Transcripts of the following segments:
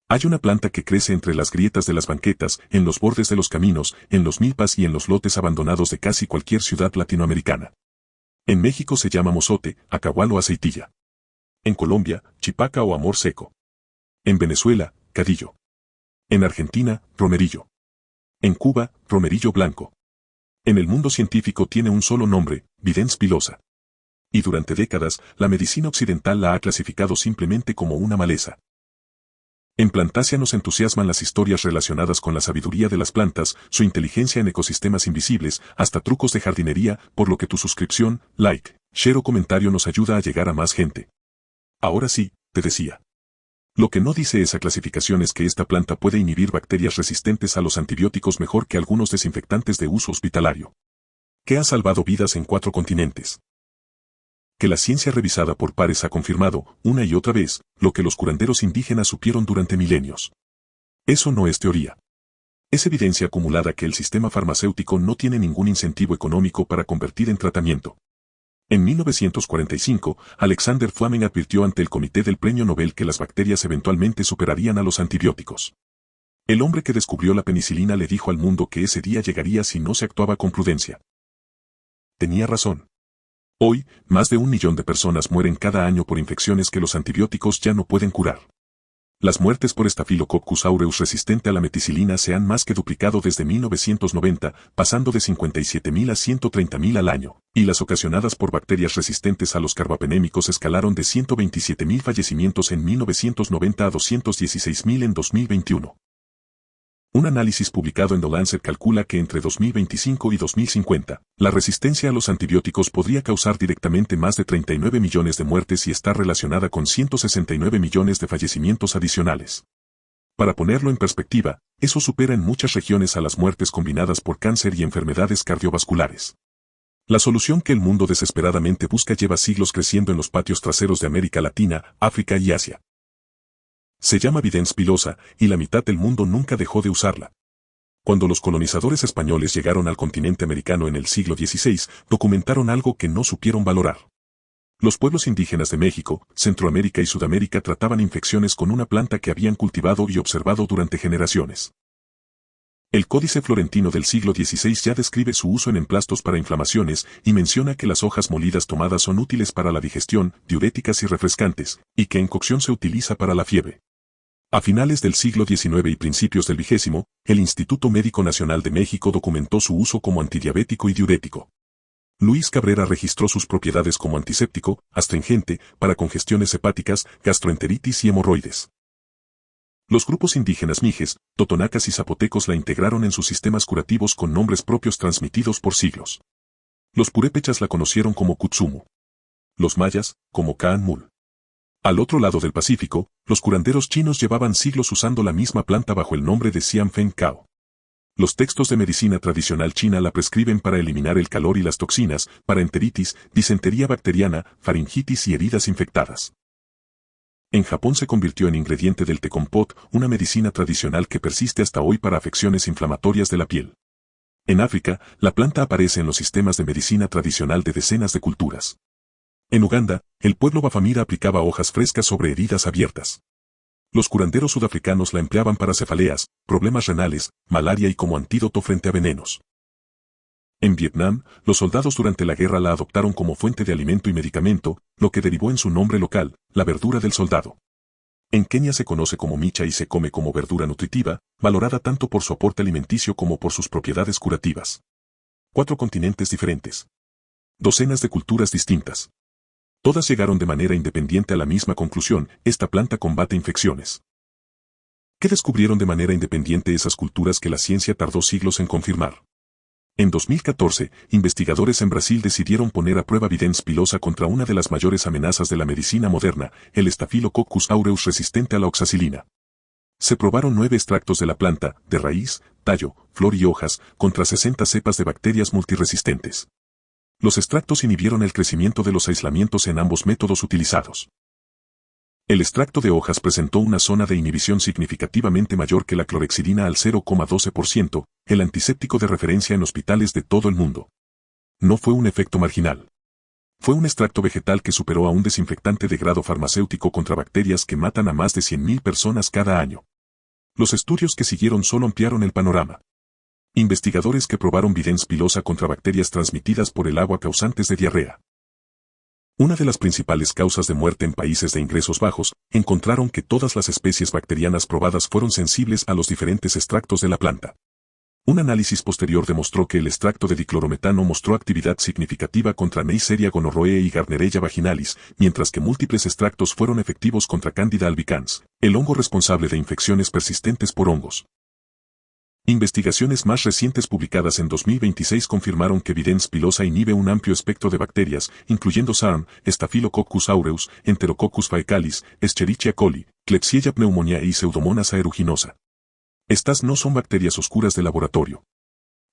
Hay una planta que crece entre las grietas de las banquetas, en los bordes de los caminos, en los milpas y en los lotes abandonados de casi cualquier ciudad latinoamericana. En México se llama mozote, acahual o aceitilla. En Colombia, chipaca o amor seco. En Venezuela, cadillo. En Argentina, romerillo. En Cuba, romerillo blanco. En el mundo científico tiene un solo nombre, Videns pilosa. Y durante décadas, la medicina occidental la ha clasificado simplemente como una maleza. En Plantasia nos entusiasman las historias relacionadas con la sabiduría de las plantas, su inteligencia en ecosistemas invisibles, hasta trucos de jardinería, por lo que tu suscripción, like, share o comentario nos ayuda a llegar a más gente. Ahora sí, te decía. Lo que no dice esa clasificación es que esta planta puede inhibir bacterias resistentes a los antibióticos mejor que algunos desinfectantes de uso hospitalario. Que ha salvado vidas en 4 continentes. Que la ciencia revisada por pares ha confirmado, una y otra vez, lo que los curanderos indígenas supieron durante milenios. Eso no es teoría. Es evidencia acumulada que el sistema farmacéutico no tiene ningún incentivo económico para convertir en tratamiento. En 1945, Alexander Fleming advirtió ante el Comité del Premio Nobel que las bacterias eventualmente superarían a los antibióticos. El hombre que descubrió la penicilina le dijo al mundo que ese día llegaría si no se actuaba con prudencia. Tenía razón. Hoy, más de 1 millón de personas mueren cada año por infecciones que los antibióticos ya no pueden curar. Las muertes por Staphylococcus aureus resistente a la meticilina se han más que duplicado desde 1990, pasando de 57.000 a 130.000 al año, y las ocasionadas por bacterias resistentes a los carbapenémicos escalaron de 127.000 fallecimientos en 1990 a 216.000 en 2021. Un análisis publicado en The Lancet calcula que entre 2025 y 2050, la resistencia a los antibióticos podría causar directamente más de 39 millones de muertes y está relacionada con 169 millones de fallecimientos adicionales. Para ponerlo en perspectiva, eso supera en muchas regiones a las muertes combinadas por cáncer y enfermedades cardiovasculares. La solución que el mundo desesperadamente busca lleva siglos creciendo en los patios traseros de América Latina, África y Asia. Se llama Videns pilosa, y la mitad del mundo nunca dejó de usarla. Cuando los colonizadores españoles llegaron al continente americano en el siglo XVI, documentaron algo que no supieron valorar. Los pueblos indígenas de México, Centroamérica y Sudamérica trataban infecciones con una planta que habían cultivado y observado durante generaciones. El Códice Florentino del siglo XVI ya describe su uso en emplastos para inflamaciones y menciona que las hojas molidas tomadas son útiles para la digestión, diuréticas y refrescantes, y que en cocción se utiliza para la fiebre. A finales del siglo XIX y principios del XX, el Instituto Médico Nacional de México documentó su uso como antidiabético y diurético. Luis Cabrera registró sus propiedades como antiséptico, astringente, para congestiones hepáticas, gastroenteritis y hemorroides. Los grupos indígenas mijes, totonacas y zapotecos la integraron en sus sistemas curativos con nombres propios transmitidos por siglos. Los purépechas la conocieron como Kutsumu. Los mayas, como Kaanmul. Al otro lado del Pacífico, los curanderos chinos llevaban siglos usando la misma planta bajo el nombre de Xian Feng Cao. Los textos de medicina tradicional china la prescriben para eliminar el calor y las toxinas, para enteritis, disentería bacteriana, faringitis y heridas infectadas. En Japón se convirtió en ingrediente del té compot, una medicina tradicional que persiste hasta hoy para afecciones inflamatorias de la piel. En África, la planta aparece en los sistemas de medicina tradicional de decenas de culturas. En Uganda, el pueblo Bafamira aplicaba hojas frescas sobre heridas abiertas. Los curanderos sudafricanos la empleaban para cefaleas, problemas renales, malaria y como antídoto frente a venenos. En Vietnam, los soldados durante la guerra la adoptaron como fuente de alimento y medicamento, lo que derivó en su nombre local, la verdura del soldado. En Kenia se conoce como micha y se come como verdura nutritiva, valorada tanto por su aporte alimenticio como por sus propiedades curativas. 4 continentes diferentes. Docenas de culturas distintas. Todas llegaron de manera independiente a la misma conclusión: esta planta combate infecciones. ¿Qué descubrieron de manera independiente esas culturas que la ciencia tardó siglos en confirmar? En 2014, investigadores en Brasil decidieron poner a prueba Videns pilosa contra una de las mayores amenazas de la medicina moderna, el Staphylococcus aureus resistente a la oxacilina. Se probaron 9 extractos de la planta, de raíz, tallo, flor y hojas, contra 60 cepas de bacterias multiresistentes. Los extractos inhibieron el crecimiento de los aislamientos en ambos métodos utilizados. El extracto de hojas presentó una zona de inhibición significativamente mayor que la clorhexidina al 0,12%, el antiséptico de referencia en hospitales de todo el mundo. No fue un efecto marginal. Fue un extracto vegetal que superó a un desinfectante de grado farmacéutico contra bacterias que matan a más de 100.000 personas cada año. Los estudios que siguieron solo ampliaron el panorama. Investigadores que probaron Videns pilosa contra bacterias transmitidas por el agua causantes de diarrea. Una de las principales causas de muerte en países de ingresos bajos, encontraron que todas las especies bacterianas probadas fueron sensibles a los diferentes extractos de la planta. Un análisis posterior demostró que el extracto de diclorometano mostró actividad significativa contra Neisseria gonorrhoeae y Gardnerella vaginalis, mientras que múltiples extractos fueron efectivos contra Candida albicans, el hongo responsable de infecciones persistentes por hongos. Investigaciones más recientes publicadas en 2026 confirmaron que Videns pilosa inhibe un amplio espectro de bacterias, incluyendo SARM, Staphylococcus aureus, Enterococcus faecalis, Escherichia coli, Klebsiella pneumoniae y Pseudomonas aeruginosa. Estas no son bacterias oscuras de laboratorio.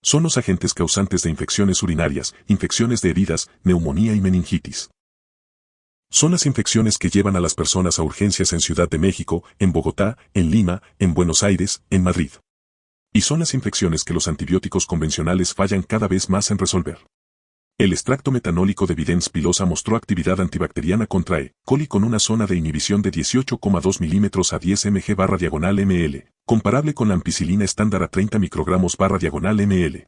Son los agentes causantes de infecciones urinarias, infecciones de heridas, neumonía y meningitis. Son las infecciones que llevan a las personas a urgencias en Ciudad de México, en Bogotá, en Lima, en Buenos Aires, en Madrid. Y son las infecciones que los antibióticos convencionales fallan cada vez más en resolver. El extracto metanólico de Videns pilosa mostró actividad antibacteriana contra E. coli con una zona de inhibición de 18,2 milímetros a 10 mg/ml, comparable con la ampicilina estándar a 30 microgramos/ml.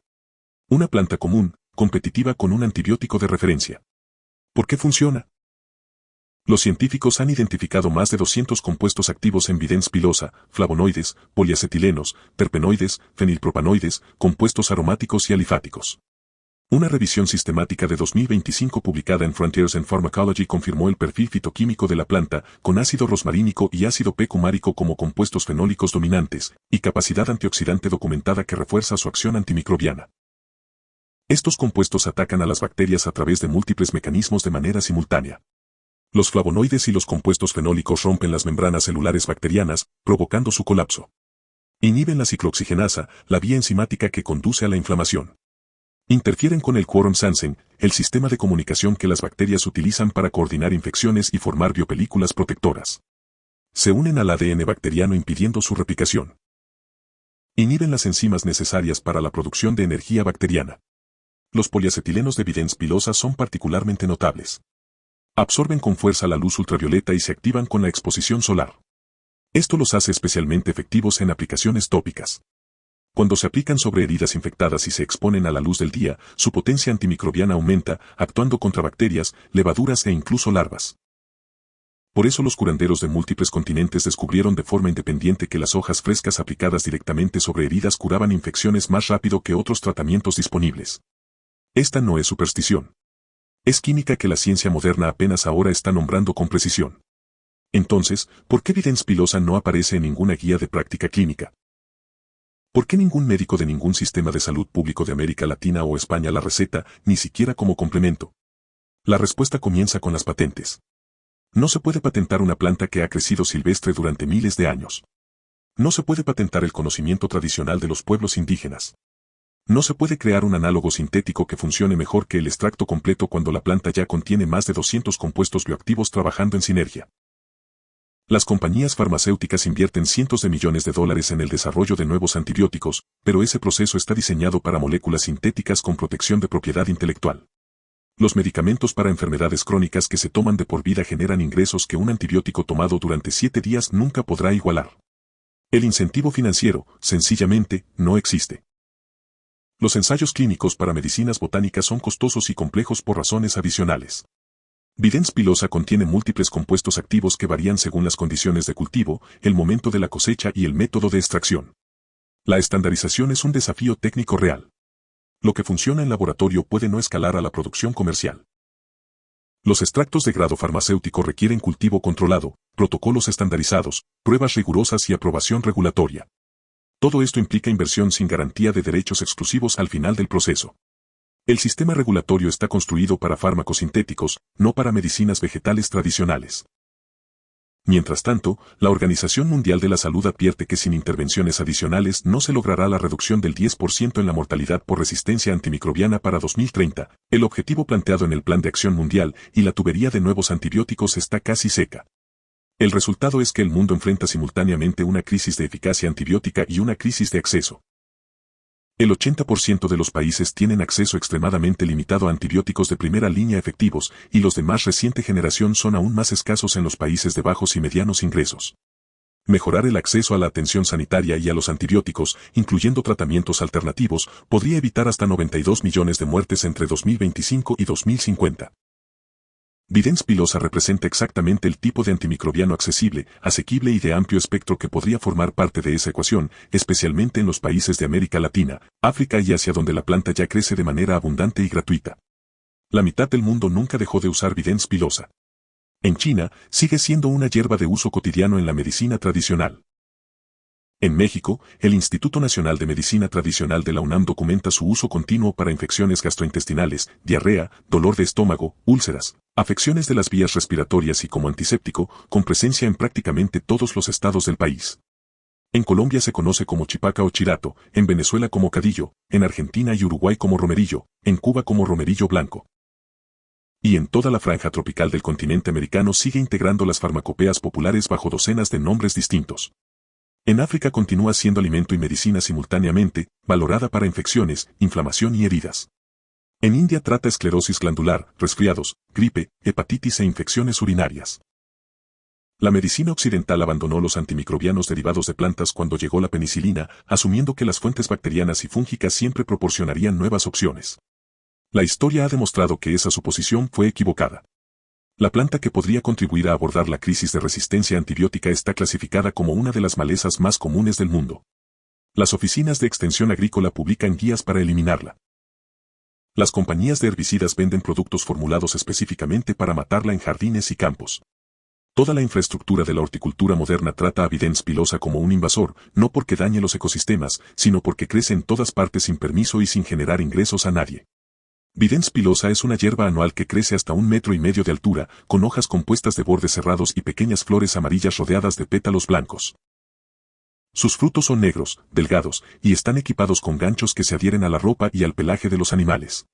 Una planta común, competitiva con un antibiótico de referencia. ¿Por qué funciona? Los científicos han identificado más de 200 compuestos activos en Videns pilosa, flavonoides, poliacetilenos, terpenoides, fenilpropanoides, compuestos aromáticos y alifáticos. Una revisión sistemática de 2025 publicada en Frontiers in Pharmacology confirmó el perfil fitoquímico de la planta, con ácido rosmarínico y ácido p-cumárico como compuestos fenólicos dominantes, y capacidad antioxidante documentada que refuerza su acción antimicrobiana. Estos compuestos atacan a las bacterias a través de múltiples mecanismos de manera simultánea. Los flavonoides y los compuestos fenólicos rompen las membranas celulares bacterianas, provocando su colapso. Inhiben la ciclooxigenasa, la vía enzimática que conduce a la inflamación. Interfieren con el quorum sensing, el sistema de comunicación que las bacterias utilizan para coordinar infecciones y formar biopelículas protectoras. Se unen al ADN bacteriano impidiendo su replicación. Inhiben las enzimas necesarias para la producción de energía bacteriana. Los poliacetilenos de Videns pilosa son particularmente notables. Absorben con fuerza la luz ultravioleta y se activan con la exposición solar. Esto los hace especialmente efectivos en aplicaciones tópicas. Cuando se aplican sobre heridas infectadas y se exponen a la luz del día, su potencia antimicrobiana aumenta, actuando contra bacterias, levaduras e incluso larvas. Por eso los curanderos de múltiples continentes descubrieron de forma independiente que las hojas frescas aplicadas directamente sobre heridas curaban infecciones más rápido que otros tratamientos disponibles. Esta no es superstición. Es química que la ciencia moderna apenas ahora está nombrando con precisión. Entonces, ¿por qué Videns pilosa no aparece en ninguna guía de práctica clínica? ¿Por qué ningún médico de ningún sistema de salud público de América Latina o España la receta, ni siquiera como complemento? La respuesta comienza con las patentes. No se puede patentar una planta que ha crecido silvestre durante miles de años. No se puede patentar el conocimiento tradicional de los pueblos indígenas. No se puede crear un análogo sintético que funcione mejor que el extracto completo cuando la planta ya contiene más de 200 compuestos bioactivos trabajando en sinergia. Las compañías farmacéuticas invierten cientos de millones de dólares en el desarrollo de nuevos antibióticos, pero ese proceso está diseñado para moléculas sintéticas con protección de propiedad intelectual. Los medicamentos para enfermedades crónicas que se toman de por vida generan ingresos que un antibiótico tomado durante 7 días nunca podrá igualar. El incentivo financiero, sencillamente, no existe. Los ensayos clínicos para medicinas botánicas son costosos y complejos por razones adicionales. Videns pilosa contiene múltiples compuestos activos que varían según las condiciones de cultivo, el momento de la cosecha y el método de extracción. La estandarización es un desafío técnico real. Lo que funciona en laboratorio puede no escalar a la producción comercial. Los extractos de grado farmacéutico requieren cultivo controlado, protocolos estandarizados, pruebas rigurosas y aprobación regulatoria. Todo esto implica inversión sin garantía de derechos exclusivos al final del proceso. El sistema regulatorio está construido para fármacos sintéticos, no para medicinas vegetales tradicionales. Mientras tanto, la Organización Mundial de la Salud advierte que sin intervenciones adicionales no se logrará la reducción del 10% en la mortalidad por resistencia antimicrobiana para 2030, el objetivo planteado en el Plan de Acción Mundial, y la tubería de nuevos antibióticos está casi seca. El resultado es que el mundo enfrenta simultáneamente una crisis de eficacia antibiótica y una crisis de acceso. El 80% de los países tienen acceso extremadamente limitado a antibióticos de primera línea efectivos, y los de más reciente generación son aún más escasos en los países de bajos y medianos ingresos. Mejorar el acceso a la atención sanitaria y a los antibióticos, incluyendo tratamientos alternativos, podría evitar hasta 92 millones de muertes entre 2025 y 2050. Videns pilosa representa exactamente el tipo de antimicrobiano accesible, asequible y de amplio espectro que podría formar parte de esa ecuación, especialmente en los países de América Latina, África y Asia donde la planta ya crece de manera abundante y gratuita. La mitad del mundo nunca dejó de usar Videns pilosa. En China, sigue siendo una hierba de uso cotidiano en la medicina tradicional. En México, el Instituto Nacional de Medicina Tradicional de la UNAM documenta su uso continuo para infecciones gastrointestinales, diarrea, dolor de estómago, úlceras, afecciones de las vías respiratorias y como antiséptico, con presencia en prácticamente todos los estados del país. En Colombia se conoce como chipaca o chirato, en Venezuela como cadillo, en Argentina y Uruguay como romerillo, en Cuba como romerillo blanco. Y en toda la franja tropical del continente americano sigue integrando las farmacopeas populares bajo docenas de nombres distintos. En África continúa siendo alimento y medicina simultáneamente, valorada para infecciones, inflamación y heridas. En India trata esclerosis glandular, resfriados, gripe, hepatitis e infecciones urinarias. La medicina occidental abandonó los antimicrobianos derivados de plantas cuando llegó la penicilina, asumiendo que las fuentes bacterianas y fúngicas siempre proporcionarían nuevas opciones. La historia ha demostrado que esa suposición fue equivocada. La planta que podría contribuir a abordar la crisis de resistencia antibiótica está clasificada como una de las malezas más comunes del mundo. Las oficinas de extensión agrícola publican guías para eliminarla. Las compañías de herbicidas venden productos formulados específicamente para matarla en jardines y campos. Toda la infraestructura de la horticultura moderna trata a Videns pilosa como un invasor, no porque dañe los ecosistemas, sino porque crece en todas partes sin permiso y sin generar ingresos a nadie. Videns pilosa es una hierba anual que crece hasta 1,5 metros de altura, con hojas compuestas de bordes cerrados y pequeñas flores amarillas rodeadas de pétalos blancos. Sus frutos son negros, delgados, y están equipados con ganchos que se adhieren a la ropa y al pelaje de los animales.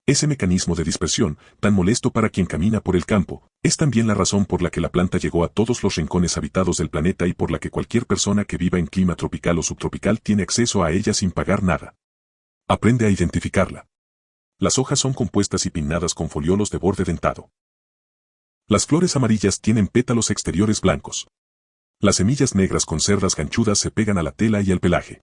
Ese mecanismo de dispersión, tan molesto para quien camina por el campo, es también la razón por la que la planta llegó a todos los rincones habitados del planeta y por la que cualquier persona que viva en clima tropical o subtropical tiene acceso a ella sin pagar nada. Aprende a identificarla. Las hojas son compuestas y pinnadas con foliolos de borde dentado. Las flores amarillas tienen pétalos exteriores blancos. Las semillas negras con cerdas ganchudas se pegan a la tela y al pelaje.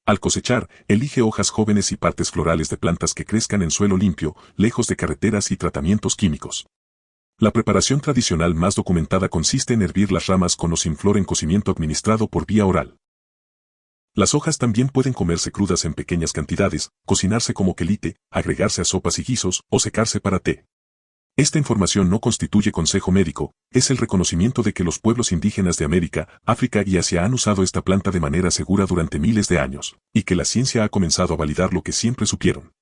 Al cosechar, elige hojas jóvenes y partes florales de plantas que crezcan en suelo limpio, lejos de carreteras y tratamientos químicos. La preparación tradicional más documentada consiste en hervir las ramas con o sin flor en cocimiento administrado por vía oral. Las hojas también pueden comerse crudas en pequeñas cantidades, cocinarse como quelite, agregarse a sopas y guisos o secarse para té. Esta información no constituye consejo médico, es el reconocimiento de que los pueblos indígenas de América, África y Asia han usado esta planta de manera segura durante miles de años, y que la ciencia ha comenzado a validar lo que siempre supieron.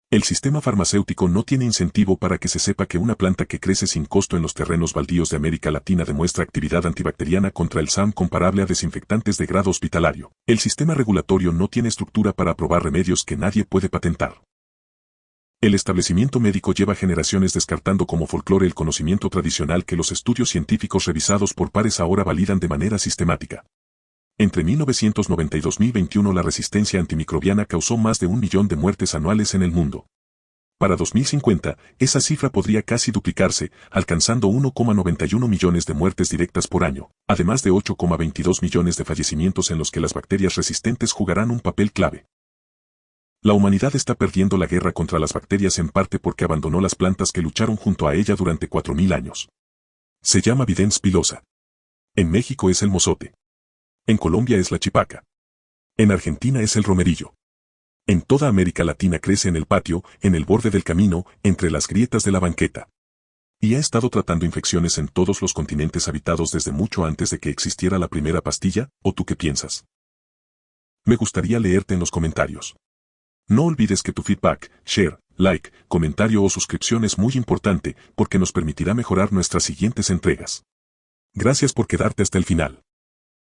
El sistema farmacéutico no tiene incentivo para que se sepa que una planta que crece sin costo en los terrenos baldíos de América Latina demuestra actividad antibacteriana contra el SARM comparable a desinfectantes de grado hospitalario. El sistema regulatorio no tiene estructura para aprobar remedios que nadie puede patentar. El establecimiento médico lleva generaciones descartando como folclore el conocimiento tradicional que los estudios científicos revisados por pares ahora validan de manera sistemática. Entre 1990 y 2021 la resistencia antimicrobiana causó más de 1 millón de muertes anuales en el mundo. Para 2050, esa cifra podría casi duplicarse, alcanzando 1,91 millones de muertes directas por año, además de 8,22 millones de fallecimientos en los que las bacterias resistentes jugarán un papel clave. La humanidad está perdiendo la guerra contra las bacterias en parte porque abandonó las plantas que lucharon junto a ella durante 4.000 años. Se llama Videns pilosa. En México es el mozote. En Colombia es la chipaca. En Argentina es el romerillo. En toda América Latina crece en el patio, en el borde del camino, entre las grietas de la banqueta. Y ha estado tratando infecciones en todos los continentes habitados desde mucho antes de que existiera la primera pastilla, ¿o tú qué piensas? Me gustaría leerte en los comentarios. No olvides que tu feedback, share, like, comentario o suscripción es muy importante porque nos permitirá mejorar nuestras siguientes entregas. Gracias por quedarte hasta el final.